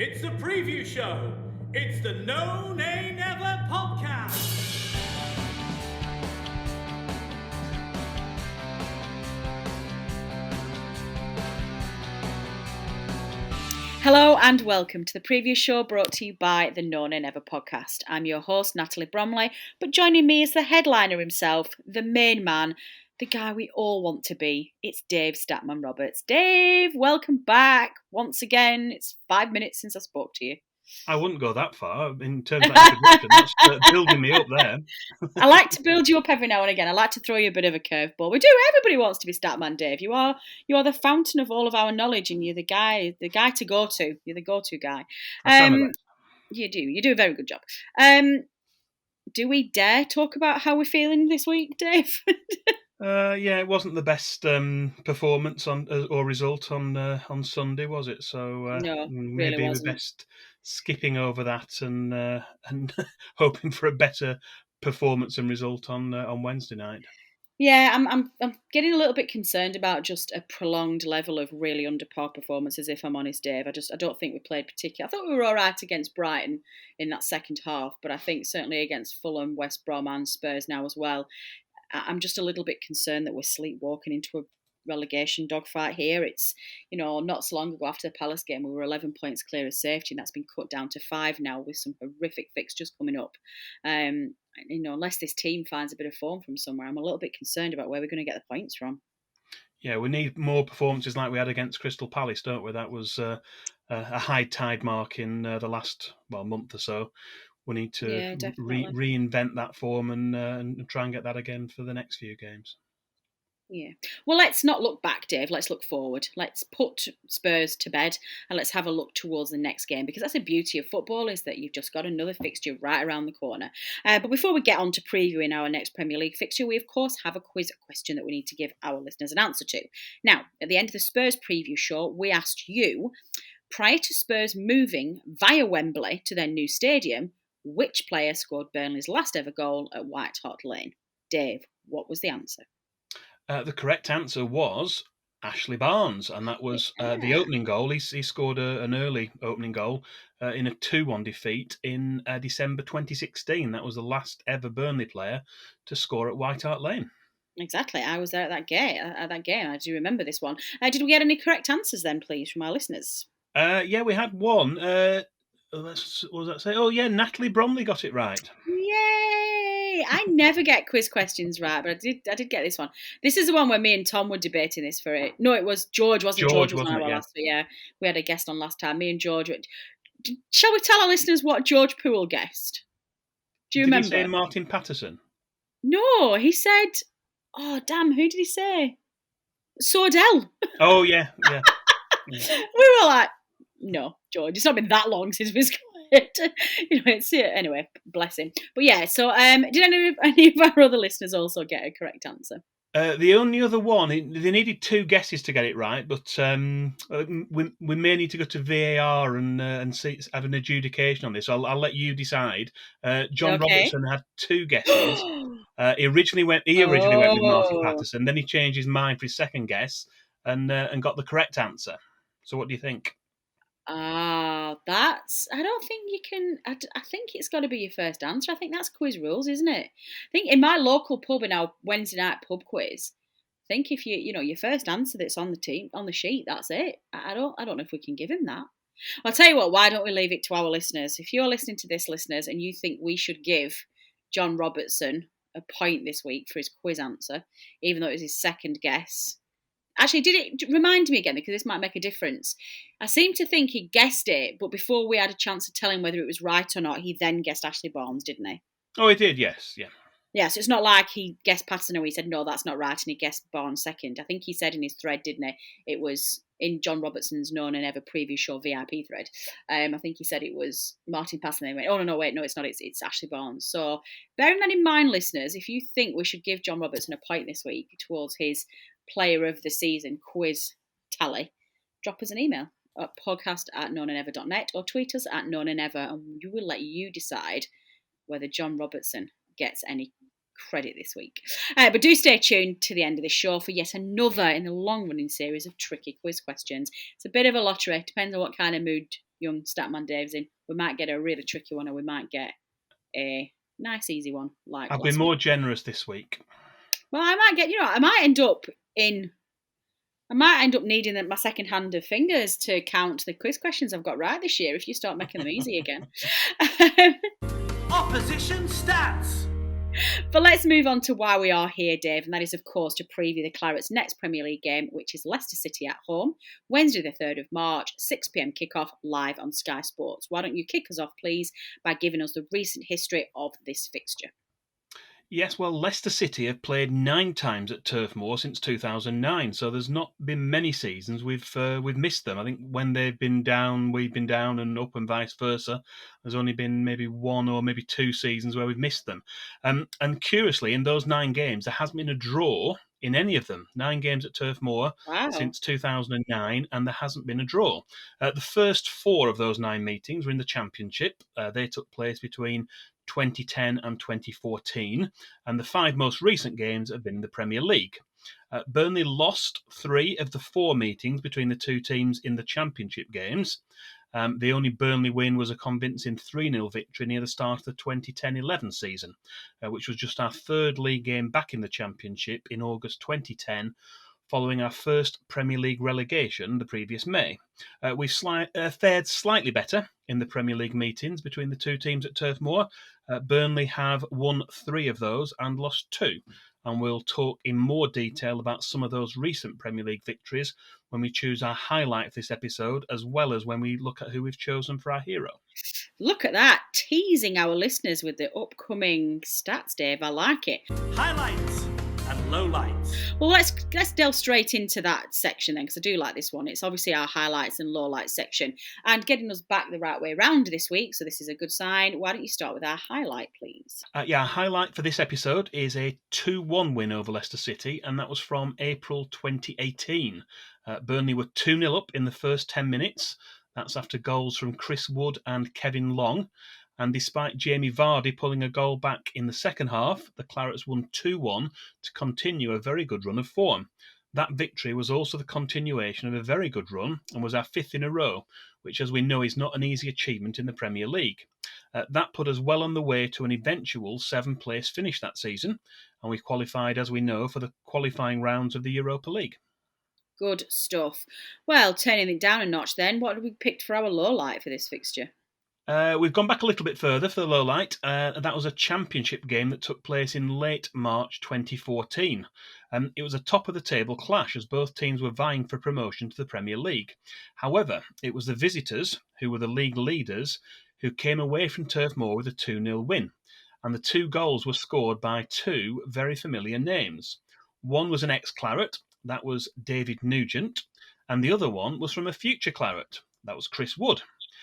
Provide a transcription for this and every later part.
It's the preview show. It's the No Nay Never podcast. Hello and welcome to the preview show brought to you by the No Nay Never podcast. I'm your host, Natalie Bromley, but joining me is the headliner himself, the main man, the guy we all want to be. It's Dave Statman Roberts. Dave, welcome back once again. It's 5 minutes since I spoke to you. I wouldn't go that far in terms of introduction. That's building me up there. I like to build you up every now and again. I like to throw you a bit of a curveball. We do. Everybody wants to be Statman, Dave. You are the fountain of all of our knowledge, and you're the guy to go to. You're the go-to guy. You do. You do a very good job. Do we dare talk about how we're feeling this week, Dave? Yeah, it wasn't the best performance or result on Sunday, was it? So No, maybe really we're best skipping over that and hoping for a better performance and result on Wednesday night. Yeah, I'm getting a little bit concerned about just a prolonged level of really underpowered performances, if I'm honest, Dave. I don't think we played particularly. I thought we were all right against Brighton in that second half, but I think certainly against Fulham, West Brom and Spurs now as well, I'm just a little bit concerned that we're sleepwalking into a relegation dogfight here. It's, not so long ago after the Palace game, we were 11 points clear of safety, and that's been cut down to 5 now with some horrific fixtures coming up. Unless this team finds a bit of form from somewhere, I'm a little bit concerned about where we're going to get the points from. Yeah, we need more performances like we had against Crystal Palace, don't we? That was a high tide mark in the last month or so. We need to reinvent that form and try and get that again for the next few games. Yeah. Well, let's not look back, Dave. Let's look forward. Let's put Spurs to bed and let's have a look towards the next game, because that's the beauty of football, is that you've just got another fixture right around the corner. But before we get on to previewing our next Premier League fixture, we of course have a quiz question that we need to give our listeners an answer to. Now, at the end of the Spurs preview show, we asked you, prior to Spurs moving via Wembley to their new stadium, which player scored Burnley's last ever goal at White Hart Lane? Dave, what was the answer? The correct answer was Ashley Barnes, and that was the opening goal. He scored an early opening goal in a 2-1 defeat in December 2016. That was the last ever Burnley player to score at White Hart Lane. Exactly. I was there at that game. I do remember this one. Did we get any correct answers then, please, from our listeners? Yeah, we had one. What was that say? Oh, yeah, Natalie Bromley got it right. Yay! I never get quiz questions right, but I did get this one. This is the one where me and Tom were debating this for it. No, it was George, wasn't it? George was on our last. Yeah, we had a guest on last time. Me and George. Shall we tell our listeners what George Poole guessed? Do you remember? Did he say Martin Patterson? No, he said. Oh damn! Who did he say? Sordell. Oh yeah. We were like, no, George. It's not been that long since we scored. It's anyway. Bless him. But yeah. So, did any of our other listeners also get a correct answer? The only other one, they needed 2 guesses to get it right, but we may need to go to VAR and see, have an adjudication on this. I'll let you decide. John Robertson had 2 guesses. He originally went with Martin Patterson, then he changed his mind for his second guess and got the correct answer. So what do you think? I don't think you can. I think it's got to be your first answer. I think that's quiz rules, isn't it? I think in my local pub, in our Wednesday night pub quiz, I think if your first answer that's on the sheet, that's it. I don't know if we can give him that. I'll tell you what. Why don't we leave it to our listeners? If you're listening to this, listeners, and you think we should give John Robertson a point this week for his quiz answer, even though it was his second guess. Actually, did it remind me again, because this might make a difference? I seem to think he guessed it, but before we had a chance to tell him whether it was right or not, he then guessed Ashley Barnes, didn't he? Oh, he did, yes, yeah. Yeah, so it's not like he guessed Patterson and he said, no, that's not right, and he guessed Barnes second. I think he said in his thread, didn't he? It was in John Robertson's No Nay Never preview show VIP thread. I think he said it was Martin Patterson, and they went, no, it's not, it's Ashley Barnes. So bearing that in mind, listeners, if you think we should give John Robertson a point this week towards his Player of the Season quiz tally, drop us an email at podcast@nonaynever.net or tweet us at nonaynever, and we will let you decide whether John Robertson gets any credit this week. But do stay tuned to the end of the show for yet another in the long-running series of tricky quiz questions. It's a bit of a lottery. Depends on what kind of mood young Statman Dave's in, we might get a really tricky one, or we might get a nice easy one like I've been more generous this week. Well, I might get, I might end up needing my second hand of fingers to count the quiz questions I've got right this year if you start making them easy again. Opposition stats. But let's move on to why we are here, Dave, and that is, of course, to preview the Claret's next Premier League game, which is Leicester City at home, Wednesday the 3rd of March, 6 p.m. kickoff, live on Sky Sports. Why don't you kick us off, please, by giving us the recent history of this fixture? Yes, well, Leicester City have played 9 times at Turf Moor since 2009, so there's not been many seasons we've missed them. I think when they've been down, we've been down, and up and vice versa. There's only been maybe 1 or maybe 2 seasons where we've missed them. And curiously, in those 9 games, there hasn't been a draw in any of them. 9 games at Turf Moor since 2009, and there hasn't been a draw. The first 4 of those 9 meetings were in the Championship. They took place between 2010 and 2014, and the 5 most recent games have been in the Premier League. Burnley lost 3 of the 4 meetings between the 2 teams in the Championship games. The only Burnley win was a convincing 3-0 victory near the start of the 2010-11 season, which was just our 3rd league game back in the Championship in August 2010, following our first Premier League relegation the previous May. We fared slightly better in the Premier League meetings between the 2 teams at Turf Moor. Burnley have won 3 of those and lost 2. And we'll talk in more detail about some of those recent Premier League victories when we choose our highlight of this episode, as well as when we look at who we've chosen for our hero. Look at that, teasing our listeners with the upcoming stats, Dave. I like it. Highlights and lowlights. Well, let's delve straight into that section then, because I do like this one. It's obviously our highlights and lowlights section, and getting us back the right way around this week, so this is a good sign. Why don't you start with our highlight, please? Our highlight for this episode is a 2-1 win over Leicester City, and that was from April 2018. Burnley were 2-0 up in the first 10 minutes. That's after goals from Chris Wood and Kevin Long. And despite Jamie Vardy pulling a goal back in the second half, the Clarets won 2-1 to continue a very good run of form. That victory was also the continuation of a very good run and was our 5th in a row, which, as we know, is not an easy achievement in the Premier League. That put us well on the way to an eventual 7th place finish that season, and we qualified, as we know, for the qualifying rounds of the Europa League. Good stuff. Well, turning it down a notch then, what have we picked for our low light for this fixture? We've gone back a little bit further for the low light. That was a Championship game that took place in late March 2014. It was a top-of-the-table clash as both teams were vying for promotion to the Premier League. However, it was the visitors, who were the league leaders, who came away from Turf Moor with a 2-0 win. And the 2 goals were scored by 2 very familiar names. One was an ex-Claret, that was David Nugent, and the other one was from a future Claret, that was Chris Wood.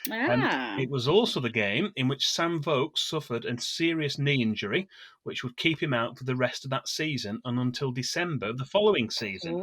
And it was also the game in which Sam Vokes suffered a serious knee injury, which would keep him out for the rest of that season and until December of the following season.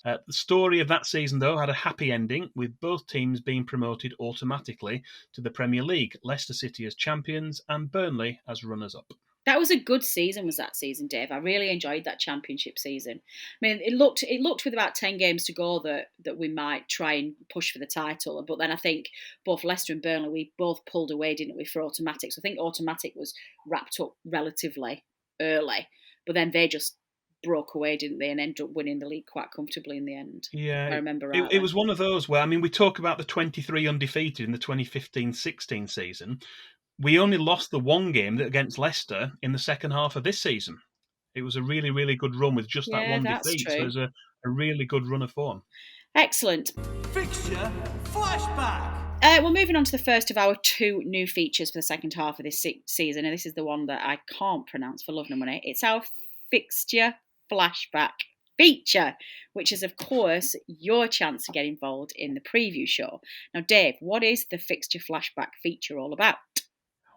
The story of that season, though, had a happy ending, with both teams being promoted automatically to the Premier League, Leicester City as champions and Burnley as runners-up. That was a good season, was that season, Dave? I really enjoyed that Championship season. I mean, it looked with about 10 games to go that we might try and push for the title. But then I think both Leicester and Burnley, we both pulled away, didn't we, for Automatic? So I think Automatic was wrapped up relatively early. But then they just broke away, didn't they, and ended up winning the league quite comfortably in the end. Yeah, I remember right. It was one of those where, I mean, we talk about the 23 undefeated in the 2015-16 season. We only lost the 1 game against Leicester in the second half of this season. It was a really, really good run with just that 1 defeat. True. So it was a really good run of form. Excellent. Fixture Flashback. Well, moving on to the first of our 2 new features for the second half of this season, and this is the one that I can't pronounce for love nor money. It's our Fixture Flashback feature, which is, of course, your chance to get involved in the preview show. Now, Dave, what is the Fixture Flashback feature all about?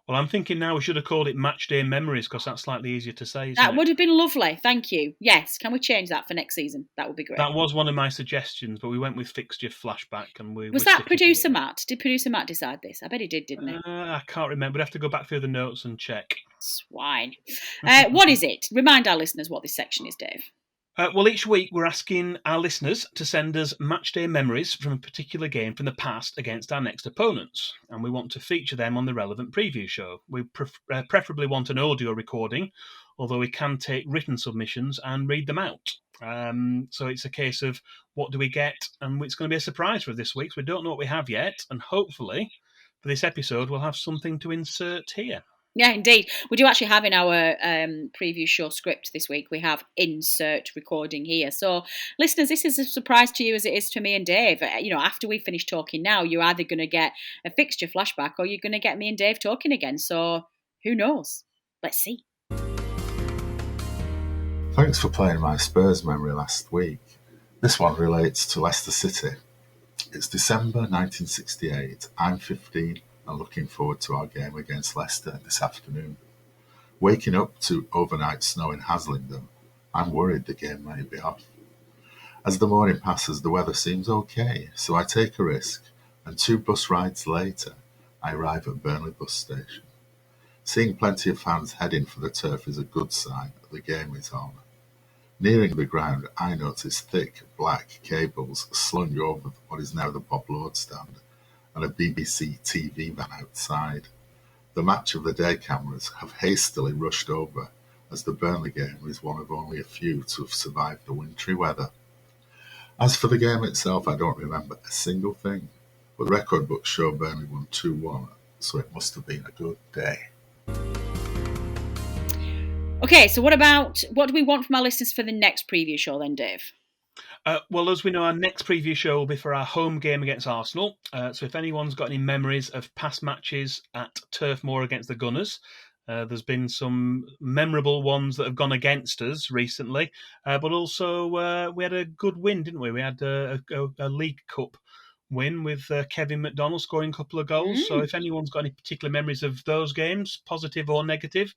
Well, I'm thinking now we should have called it Match Day Memories, because that's slightly easier to say, That would have been lovely, thank you. Yes, can we change that for next season? That would be great. That was one of my suggestions, but we went with Fixture Flashback. And was that producer Matt? Did producer Matt decide this? I bet he did, didn't he? I can't remember. We'd have to go back through the notes and check. Swine. What is it? Remind our listeners what this section is, Dave. Well, each week we're asking our listeners to send us matchday memories from a particular game from the past against our next opponents, and we want to feature them on the relevant preview show. We preferably want an audio recording, although we can take written submissions and read them out. So it's a case of what do we get, and it's going to be a surprise for this week. So we don't know what we have yet, and hopefully for this episode we'll have something to insert here. Yeah, indeed. We do actually have in our preview show script this week, we have insert recording here. So, listeners, this is a surprise to you as it is to me and Dave. After we finish talking now, you're either going to get a fixture flashback or you're going to get me and Dave talking again. So, who knows? Let's see. Thanks for playing my Spurs memory last week. This one relates to Leicester City. It's December 1968. I'm 15 and looking forward to our game against Leicester this afternoon. Waking up to overnight snow in Haslingden, I'm worried the game may be off. As the morning passes, the weather seems okay, so I take a risk, and 2 bus rides later, I arrive at Burnley bus station. Seeing plenty of fans heading for the turf is a good sign that the game is on. Nearing the ground, I notice thick black cables slung over what is now the Bob Lord stand, and a BBC TV van outside. The match of the day cameras have hastily rushed over, as the Burnley game is one of only a few to have survived the wintry weather. As for the game itself, I don't remember a single thing, but the record books show Burnley won 2-1, so it must have been a good day. Okay, so what do we want from our listeners for the next preview show then, Dave? Well, as we know, our next preview show will be for our home game against Arsenal. So if anyone's got any memories of past matches at Turf Moor against the Gunners, there's been some memorable ones that have gone against us recently. But also, we had a good win, didn't we? We had a League Cup win with Kevin McDonald scoring a couple of goals. So if anyone's got any particular memories of those games, positive or negative,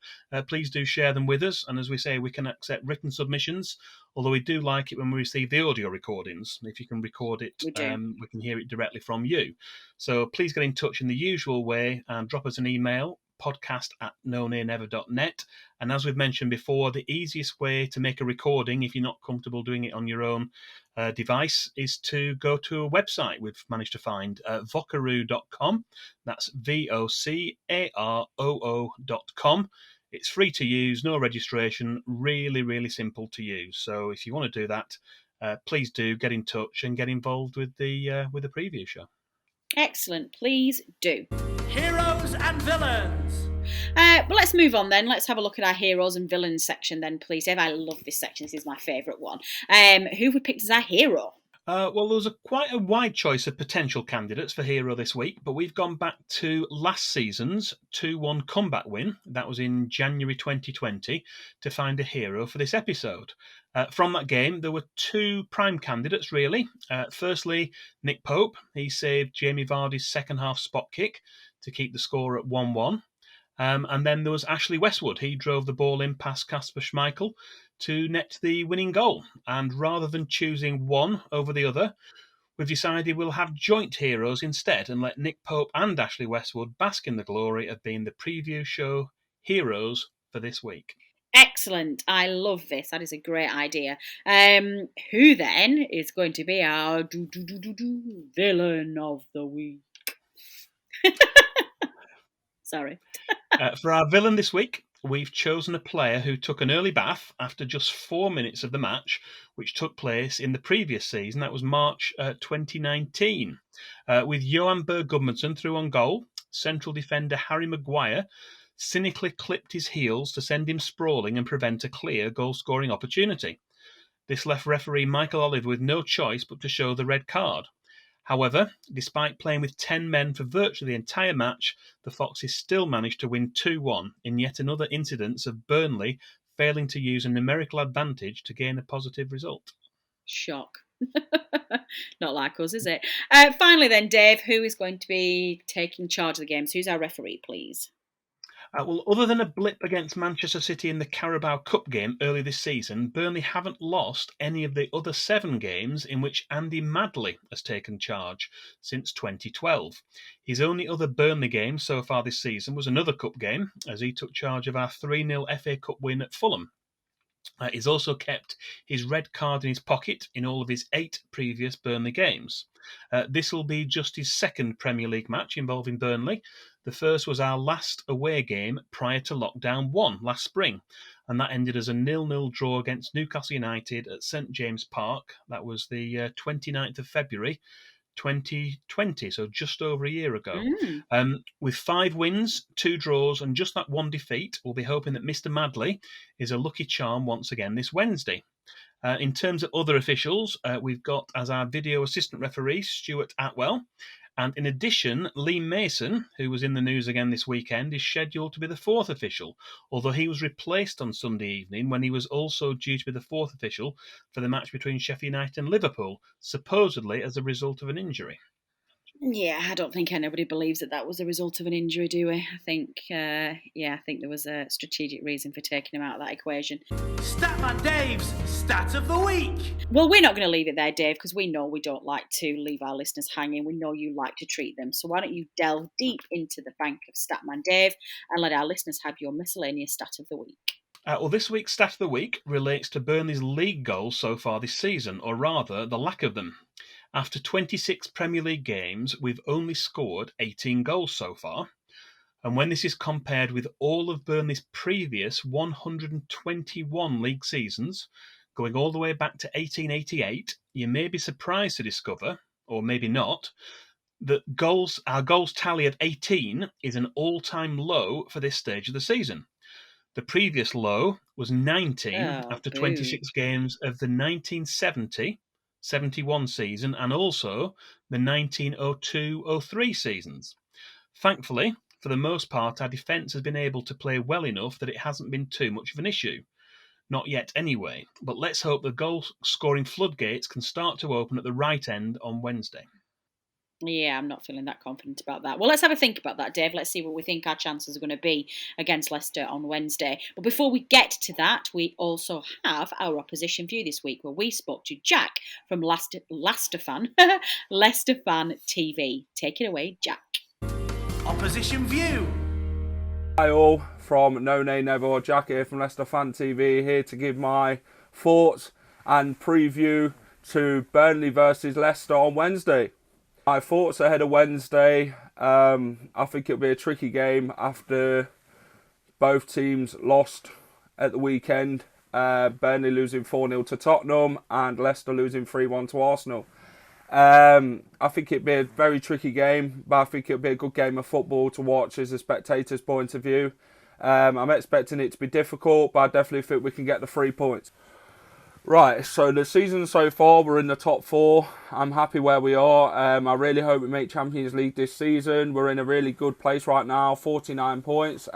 please do share them with us. And as we say, we can accept written submissions, although we do like it when we receive the audio recordings. If you can record it, we can hear it directly from you. So please get in touch in the usual way and drop us an email, podcast@nonamenever.net. And as we've mentioned before, the easiest way to make a recording, if you're not comfortable doing it on your own device, is to go to a website we've managed to find, vocaroo.com. That's VOCAROO.com. It's free to use, no registration, really, really simple to use. So if you want to do that, please do get in touch and get involved with the preview show. Excellent, please do. Heroes and villains. But let's move on then. Let's have a look at our heroes and villains section then, please. Dave, I love this section. This is my favourite one. Who have we picked as our hero? Well, there was quite a wide choice of potential candidates for hero this week, but we've gone back to last season's 2-1 comeback win. That was in January 2020 to find a hero for this episode. From that game, there were 2 prime candidates, really. Firstly, Nick Pope. He saved Jamie Vardy's second-half spot kick to keep the score at 1-1. And then there was Ashley Westwood. He drove the ball in past Kasper Schmeichel to net the winning goal. And rather than choosing one over the other, we've decided we'll have joint heroes instead and let Nick Pope and Ashley Westwood bask in the glory of being the preview show heroes for this week. Excellent. I love this. That is a great idea. Who then is going to be our villain of the week? Sorry. For our villain this week, we've chosen a player who took an early bath after just 4 minutes of the match, which took place in the previous season. That was March 2019. With Johan Berg Gudmundsson through on goal, central defender Harry Maguire cynically clipped his heels to send him sprawling and prevent a clear goal-scoring opportunity. This left referee Michael Oliver with no choice but to show the red card. However, despite playing with 10 men for virtually the entire match, the Foxes still managed to win 2-1 in yet another incidence of Burnley failing to use a numerical advantage to gain a positive result. Shock. Not like us, is it? Finally then, Dave, who is going to be taking charge of the games? Who's our referee, please? Well, other than a blip against Manchester City in the Carabao Cup game early this season, Burnley haven't lost any of the other 7 games in which Andy Madley has taken charge since 2012. His only other Burnley game so far this season was another cup game, as he took charge of our 3-0 FA Cup win at Fulham. He's also kept his red card in his pocket in all of his 8 previous Burnley games. This will be just his second Premier League match involving Burnley. The first was our last away game prior to lockdown 1 last spring, and that ended as a 0-0 draw against Newcastle United at St James Park. That was the 29th of February 2020, so just over a year ago. With 5 wins, 2 draws, and just that 1 defeat, we'll be hoping that Mr. Madley is a lucky charm once again this Wednesday. In terms of other officials, we've got as our video assistant referee Stuart Atwell. And in addition, Lee Mason, who was in the news again this weekend, is scheduled to be the 4th official, although he was replaced on Sunday evening when he was also due to be the 4th official for the match between Sheffield United and Liverpool, supposedly as a result of an injury. Yeah, I don't think anybody believes that was a result of an injury, do we? I think there was a strategic reason for taking him out of that equation. Statman Dave's Stat of the Week. Well, we're not going to leave it there, Dave, because we know we don't like to leave our listeners hanging. We know you like to treat them. So why don't you delve deep into the bank of Statman Dave and let our listeners have your miscellaneous Stat of the Week. Well, this week's Stat of the Week relates to Burnley's league goals so far this season, or rather, the lack of them. After 26 Premier League games, we've only scored 18 goals so far. And when this is compared with all of Burnley's previous 121 league seasons, going all the way back to 1888, you may be surprised to discover, or maybe not, that our goals tally of 18 is an all-time low for this stage of the season. The previous low was 19 after 26 games of the 1970-71 season and also the 1902-03 seasons. Thankfully, for the most part, our defence has been able to play well enough that it hasn't been too much of an issue. Not yet anyway, but let's hope the goal-scoring floodgates can start to open at the right end on Wednesday. Yeah, I'm not feeling that confident about that. Well, let's have a think about that, Dave. Let's see what we think our chances are going to be against Leicester on Wednesday. But before we get to that, we also have our opposition view this week, where we spoke to Jack from Leicester Fan TV. Take it away, Jack. Opposition view. Hi all, from No Nay Never, Jack here from Leicester Fan TV, here to give my thoughts and preview to Burnley versus Leicester on Wednesday. My thoughts ahead of Wednesday, I think it'll be a tricky game after both teams lost at the weekend. Burnley losing 4-0 to Tottenham and Leicester losing 3-1 to Arsenal. I think it'll be a very tricky game, but I think it'll be a good game of football to watch as a spectator's point of view. I'm expecting it to be difficult, but I definitely think we can get the 3 points. Right, so the season so far, we're in the top 4. I'm happy where we are. I really hope we make Champions League this season. We're in a really good place right now, 49 points.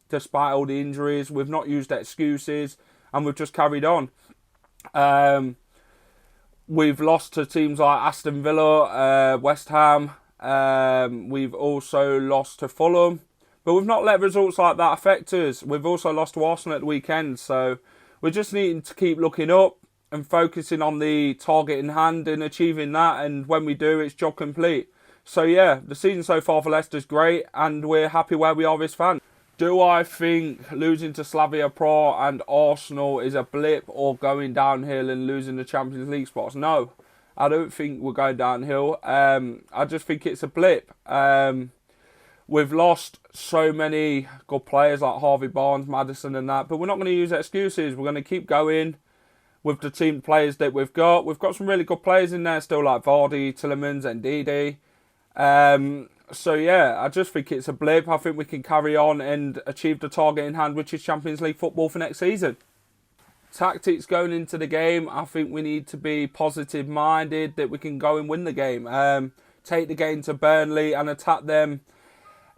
Despite all the injuries, we've not used excuses and we've just carried on. We've lost to teams like Aston Villa, West Ham. We've also lost to Fulham. But we've not let results like that affect us. We've also lost to Arsenal at the weekend, so we're just needing to keep looking up and focusing on the target in hand and achieving that. And when we do, it's job complete. So yeah, the season so far for Leicester's great and we're happy where we are as fans. Do I think losing to Slavia Prague and Arsenal is a blip or going downhill and losing the Champions League spots? No, I don't think we're going downhill. I just think it's a blip. We've lost so many good players like Harvey Barnes, Maddison and that, but we're not going to use excuses. We're going to keep going with the team players that we've got. We've got some really good players in there still, like Vardy, Tielemans and Ndidi. So yeah, I just think it's a blip. I think we can carry on and achieve the target in hand, which is Champions League football for next season. Tactics going into the game, I think we need to be positive-minded that we can go and win the game. Take the game to Burnley and attack them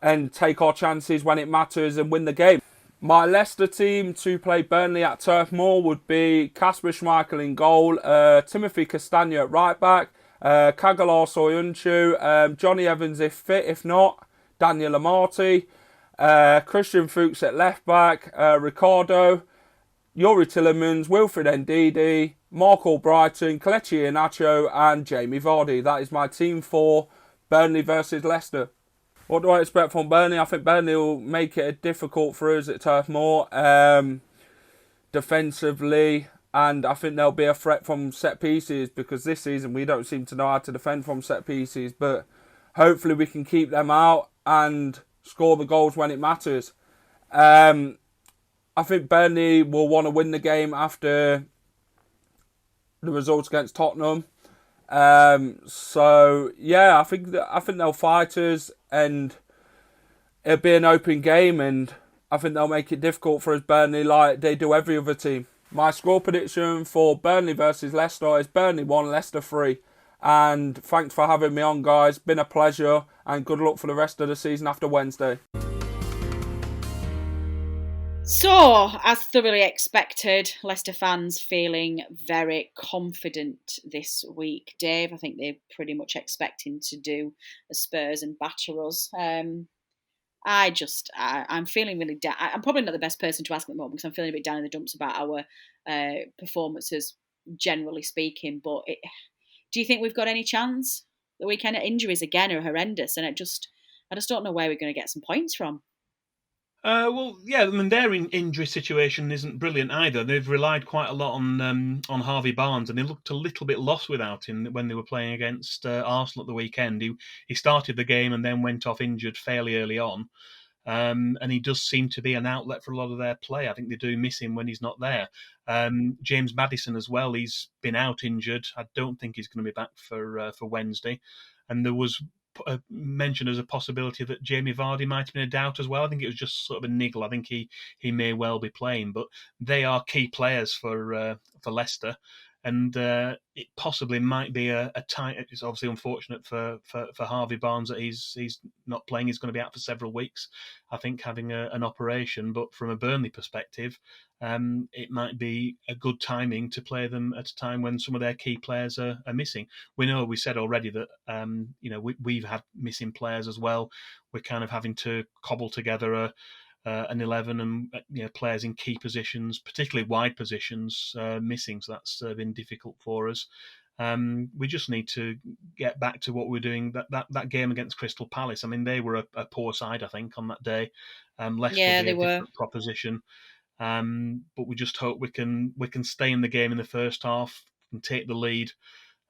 and take our chances when it matters and win the game. My Leicester team to play Burnley at Turf Moor would be Kasper Schmeichel in goal, Timothy Castagna at right back, Kagalar Soyuncu, Johnny Evans if fit, if not, Daniel Amati, Christian Fuchs at left back, Ricardo, Yuri Tielemans, Wilfred Ndidi, Mark Albrighton, Kelechi Iheanacho and Jamie Vardy. That is my team for Burnley versus Leicester. What do I expect from Burnley? I think Burnley will make it difficult for us at Turf Moor. defensively, and I think they'll be a threat from set pieces, because this season we don't seem to know how to defend from set pieces, but hopefully we can keep them out and score the goals when it matters. I think Burnley will want to win the game after the results against Tottenham. So yeah, I think they'll fight us, and it'll be an open game, and I think they'll make it difficult for us, Burnley, like they do every other team. My score prediction for Burnley versus Leicester is Burnley 1, Leicester 3. And thanks for having me on, guys. Been a pleasure, and good luck for the rest of the season after Wednesday. So, as thoroughly expected, Leicester fans feeling very confident this week. Dave, I think they're pretty much expecting to do the Spurs and batter us. I'm feeling really down. I'm probably not the best person to ask at the moment because I'm feeling a bit down in the dumps about our performances, generally speaking. But do you think we've got any chance? The weekend injuries again are horrendous, and I just don't know where we're going to get some points from. Well, yeah, I mean, their injury situation isn't brilliant either. They've relied quite a lot on Harvey Barnes, and they looked a little bit lost without him when they were playing against Arsenal at the weekend. He started the game and then went off injured fairly early on, and he does seem to be an outlet for a lot of their play. I think they do miss him when he's not there. James Maddison as well, he's been out injured. I don't think he's going to be back for Wednesday. And there was mentioned as a possibility that Jamie Vardy might have been a doubt as well. I think it was just sort of a niggle. I think he may well be playing, but they are key players for Leicester, and it possibly might be a tight. It's obviously unfortunate for Harvey Barnes that he's not playing. He's going to be out for several weeks, I think, having an operation. But from a Burnley perspective, it might be a good timing to play them at a time when some of their key players are missing. We said already that we've had missing players as well. We're kind of having to cobble together an 11 and players in key positions, particularly wide positions, missing. So that's been difficult for us. We just need to get back to what we're doing. That game against Crystal Palace, I mean, they were a poor side, I think, on that day. Leicester will be a different proposition. But we just hope we can stay in the game in the first half and take the lead,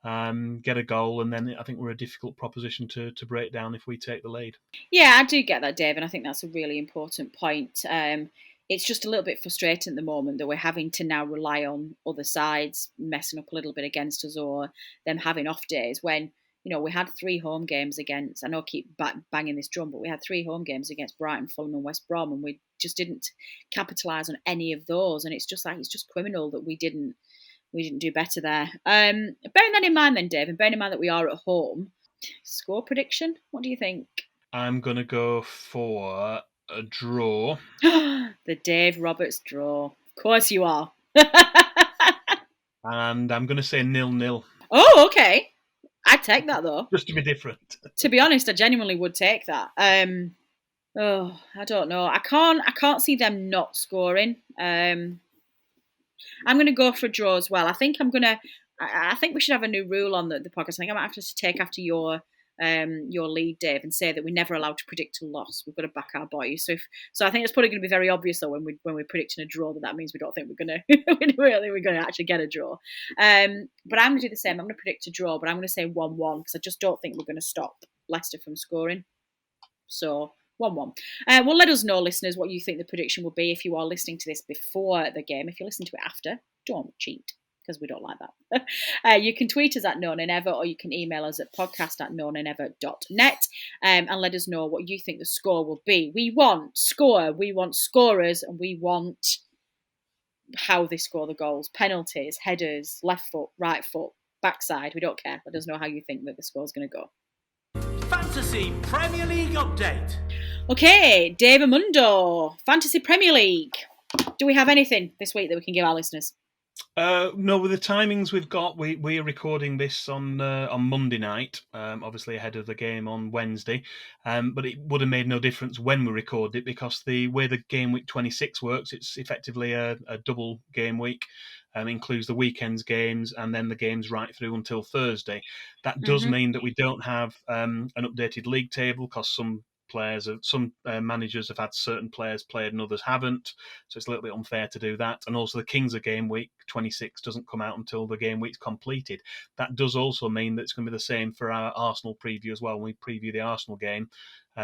get a goal, and then I think we're a difficult proposition to break down if we take the lead. Yeah, I do get that, Dave, and I think that's a really important point. It's just a little bit frustrating at the moment that we're having to now rely on other sides messing up a little bit against us, or them having off days when, we had 3 home games against, I know I keep banging this drum, but we had 3 home games against Brighton, Fulham and West Brom, and we just didn't capitalise on any of those. And it's just criminal that we didn't do better there. Bearing that in mind then, Dave, and bearing in mind that we are at home, score prediction, what do you think? I'm going to go for a draw. The Dave Roberts draw. Of course you are. And I'm going to say 0-0. Oh, okay. I'd take that, though. Just to be different. To be honest, I genuinely would take that. I don't know. I can't see them not scoring. I'm going to go for a draw as well. I think we should have a new rule on the podcast. I think I might have to take after your lead, Dave, and say that we're never allowed to predict a loss. We've got to back our boys. So I think it's probably going to be very obvious though when we're predicting a draw that means we don't think we're going to actually get a draw. But I'm going to do the same. I'm going to predict a draw, but I'm going to say 1-1 because I just don't think we're going to stop Leicester from scoring. So 1-1. Well, let us know, listeners, what you think the prediction will be if you are listening to this before the game. If you listen to it after, don't cheat, because we don't like that. You can tweet us at knownandever, or you can email us at podcast@knownandever.net, and let us know what you think the score will be. We want scorers, and we want how they score the goals. Penalties, headers, left foot, right foot, backside. We don't care. Let us know how you think that the score's going to go. Fantasy Premier League update. Okay, Dave Amundo, Fantasy Premier League. Do we have anything this week that we can give our listeners? No, with the timings we've got, we are recording this on Monday night, obviously ahead of the game on Wednesday. But it would have made no difference when we record it because the way the game week 26 works, it's effectively a double game week. Includes the weekend's games and then the games right through until Thursday. That does mean that we don't have an updated league table because some players. Some managers have had certain players played and others haven't, so it's a little bit unfair to do that. And also the Kings of Game Week 26 doesn't come out until the game week's completed. That does also mean that it's going to be the same for our Arsenal preview as well. When we preview the Arsenal game,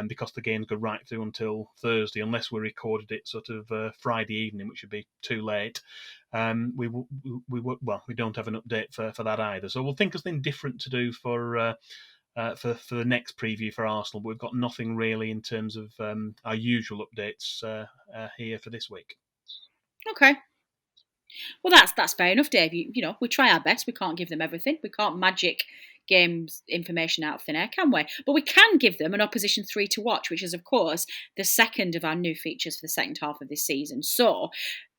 because the games go right through until Thursday, unless we recorded it sort of Friday evening, which would be too late. We don't have an update for that either. So we'll think of something different to do for the next preview for Arsenal. But we've got nothing really in terms of our usual updates here for this week. Okay. Well, that's fair enough, Dave. You know, we try our best. We can't give them everything. We can't magic games information out of thin air, can we? But we can give them an opposition 3 to watch, which is, of course, the second of our new features for the second half of this season. So,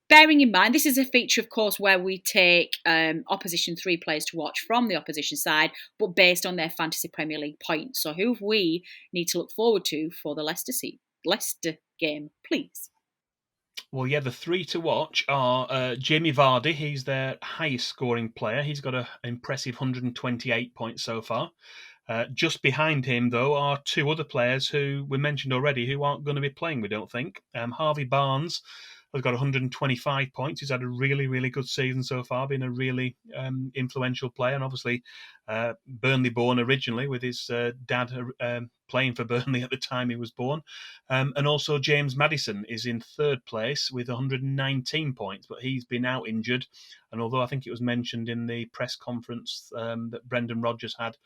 bearing in mind, this is a feature, of course, where we take opposition 3 players to watch from the opposition side, but based on their Fantasy Premier League points. So who we need to look forward to for the Leicester game, please? Well, yeah, the 3 to watch are Jamie Vardy. He's their highest scoring player. He's got an impressive 128 points so far. Just behind him, though, are 2 other players who we mentioned already who aren't going to be playing, we don't think. Harvey Barnes has got 125 points. He's had a really, really good season so far, been a really influential player, and obviously Burnley born originally, with his dad playing for Burnley at the time he was born. And also James Maddison is in 3rd place with 119 points, but he's been out injured. And although I think it was mentioned in the press conference that Brendan Rodgers had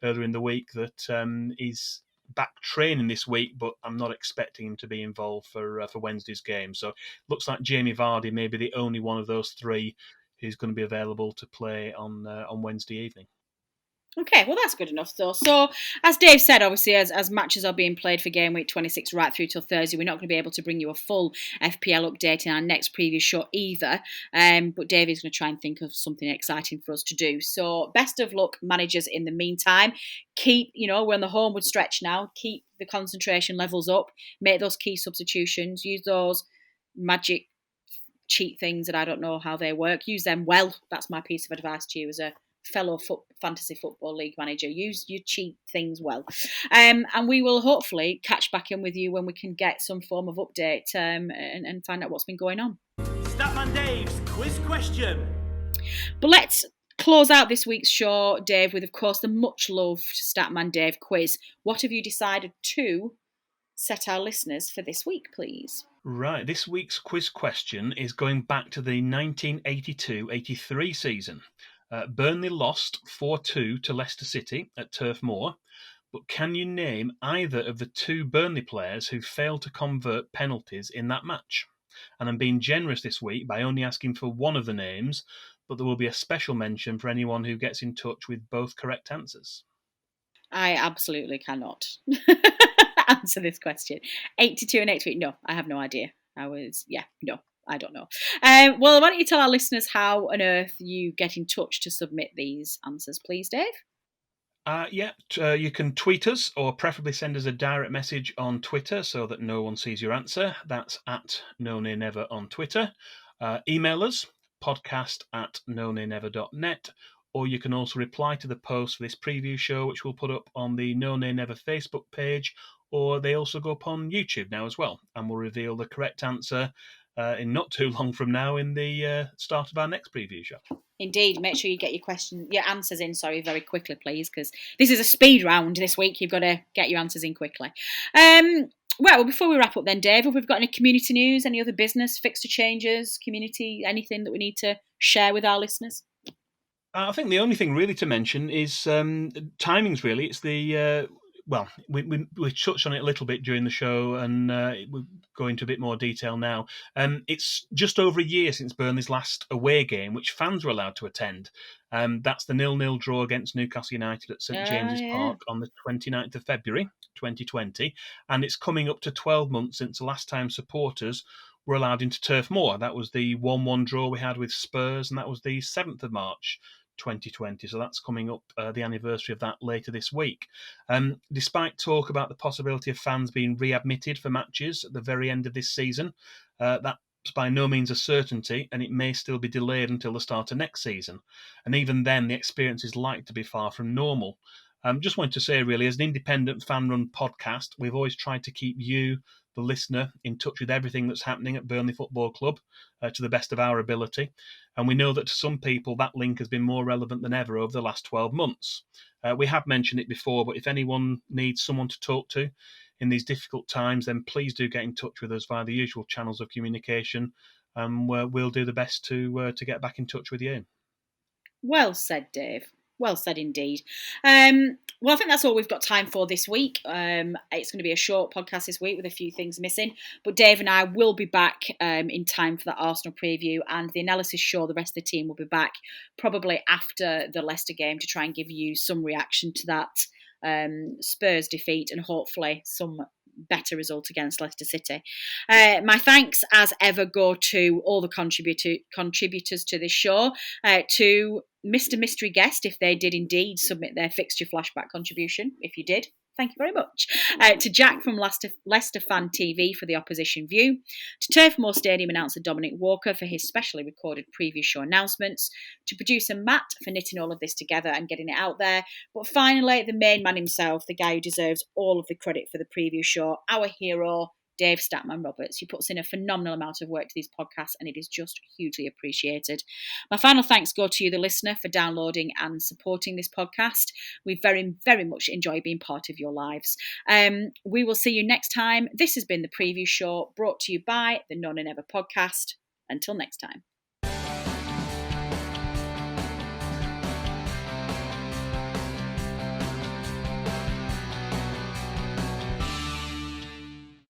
earlier in the week that he's back training this week, but I'm not expecting him to be involved for Wednesday's game. So looks like Jamie Vardy may be the only one of those 3 who's going to be available to play on Wednesday evening. Okay, well, that's good enough, though. So, as Dave said, obviously, as matches are being played for Game Week 26 right through till Thursday, we're not going to be able to bring you a full FPL update in our next preview show either. But Dave is going to try and think of something exciting for us to do. So, best of luck, managers, in the meantime. Keep, we're on the homeward stretch now. Keep the concentration levels up. Make those key substitutions. Use those magic cheat things that I don't know how they work. Use them well. That's my piece of advice to you as a fellow fantasy football league manager. Use your cheat things well, and we will hopefully catch back in with you when we can get some form of update and find out what's been going on. Statman Dave's quiz question. But let's close out this week's show, Dave, with, of course, the much loved Statman Dave quiz. What have you decided to set our listeners for this week, please? Right, this week's quiz question is going back to the 1982-83 season. Burnley lost 4-2 to Leicester City at Turf Moor, but can you name either of the 2 Burnley players who failed to convert penalties in that match? And I'm being generous this week by only asking for one of the names, but there will be a special mention for anyone who gets in touch with both correct answers. I absolutely cannot answer this question. 82 and 83, no, I have no idea. I don't know. Well, why don't you tell our listeners how on earth you get in touch to submit these answers, please, Dave? You can tweet us or preferably send us a direct message on Twitter so that no one sees your answer. That's at NoNayNever on Twitter. Email us, podcast@noNayNever.net, or you can also reply to the post for this preview show, which we'll put up on the No Nay Never Facebook page, or they also go up on YouTube now as well, and we'll reveal the correct answer in not too long from now in the start of our next preview show. Indeed, make sure you get your answers in, very quickly, please, because this is a speed round this week. You've got to get your answers in quickly. Well, before we wrap up then, Dave, have we got any community news, any other business, fixture changes, community, anything that we need to share with our listeners? I think the only thing really to mention is timings, really. It's the... we touched on it a little bit during the show, and we'll go into a bit more detail now. It's just over a year since Burnley's last away game, which fans were allowed to attend. That's the 0-0 draw against Newcastle United at St James's Park on the 29th of February 2020, and it's coming up to 12 months since the last time supporters were allowed into Turf Moor. That was the 1-1 draw we had with Spurs, and that was the 7th of March 2020, so that's coming up, the anniversary of that later this week. Despite talk about the possibility of fans being readmitted for matches at the very end of this season, that's by no means a certainty, and it may still be delayed until the start of next season. And even then, the experience is likely to be far from normal. Just wanted to say, really, as an independent fan-run podcast, we've always tried to keep you, the listener, in touch with everything that's happening at Burnley Football Club to the best of our ability. And we know that to some people that link has been more relevant than ever over the last 12 months. We have mentioned it before, but if anyone needs someone to talk to in these difficult times, then please do get in touch with us via the usual channels of communication, and we'll do the best to get back in touch with you. Well said, Dave. Well said indeed. Well, I think that's all we've got time for this week. It's going to be a short podcast this week with a few things missing. But Dave and I will be back in time for the Arsenal preview, and the analysis show the rest of the team will be back probably after the Leicester game to try and give you some reaction to that Spurs defeat and hopefully some better result against Leicester City. My thanks, as ever, go to all the contributors to this show, to Mr. Mystery Guest, if they did indeed submit their Fixture Flashback contribution. If you did, thank you very much. To Jack from Leicester Fan TV for the opposition view. To Turf Moor Stadium announcer Dominic Walker for his specially recorded preview show announcements. To producer Matt for knitting all of this together and getting it out there. But finally, the main man himself, the guy who deserves all of the credit for the preview show, our hero, Dave Statman Roberts, who puts in a phenomenal amount of work to these podcasts, and it is just hugely appreciated. My final thanks go to you, the listener, for downloading and supporting this podcast. We very, very much enjoy being part of your lives. We will see you next time. This has been the preview show brought to you by the No Nay Never podcast. Until next time.